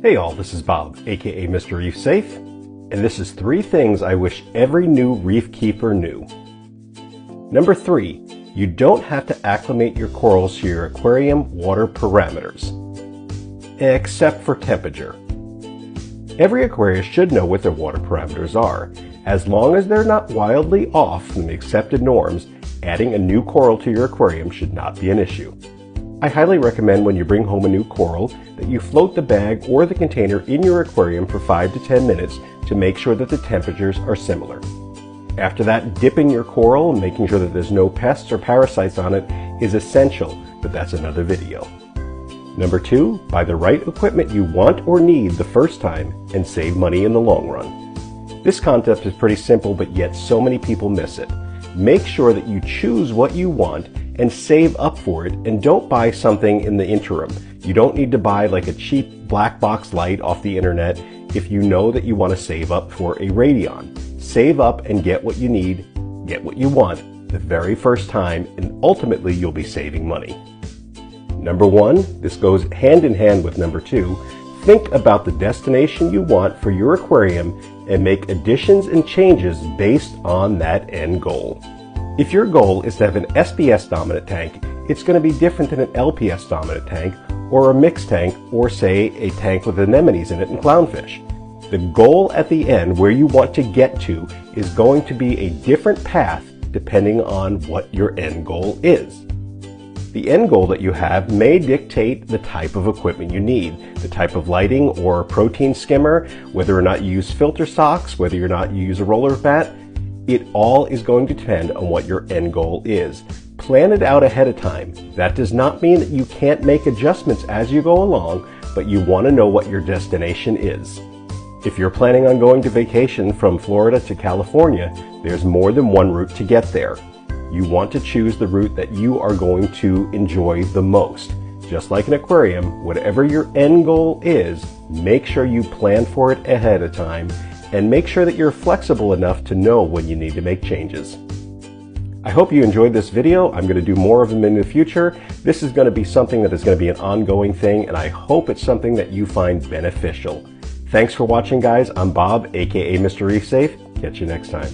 Hey all, this is Bob, aka Mr. Reef Safe, and this is 3 things I wish every new reef keeper knew. Number 3, you don't have to acclimate your corals to your aquarium water parameters, except for temperature. Every aquarium should know what their water parameters are. As long as they're not wildly off from the accepted norms, adding a new coral to your aquarium should not be an issue. I highly recommend when you bring home a new coral that you float the bag or the container in your aquarium for 5 to 10 minutes to make sure that the temperatures are similar. After that, dipping your coral and making sure that there's no pests or parasites on it is essential, but that's another video. Number 2, buy the right equipment you want or need the first time and save money in the long run. This concept is pretty simple, but yet so many people miss it. Make sure that you choose what you want and save up for it, and don't buy something in the interim. You don't need to buy like a cheap black box light off the internet if you know that you want to save up for a Radion. Save up and get what you need, get what you want the very first time, and ultimately you'll be saving money. Number 1, this goes hand in hand with number 2, think about the destination you want for your aquarium and make additions and changes based on that end goal. If your goal is to have an SPS dominant tank, it's going to be different than an LPS dominant tank or a mixed tank, or say a tank with anemones in it and clownfish. The goal at the end where you want to get to is going to be a different path depending on what your end goal is. The end goal that you have may dictate the type of equipment you need, the type of lighting or protein skimmer, whether or not you use filter socks, whether or not you use a roller mat. It all is going to depend on what your end goal is. Plan it out ahead of time. That does not mean that you can't make adjustments as you go along, but you want to know what your destination is. If you're planning on going to vacation from Florida to California, there's more than one route to get there. You want to choose the route that you are going to enjoy the most. Just like an aquarium, whatever your end goal is, make sure you plan for it ahead of time and make sure that you're flexible enough to know when you need to make changes. I hope you enjoyed this video. I'm going to do more of them in the future. This is going to be something that is going to be an ongoing thing, and I hope it's something that you find beneficial. Thanks for watching, guys. I'm Bob, aka Mr. Reef Safe. Catch you next time.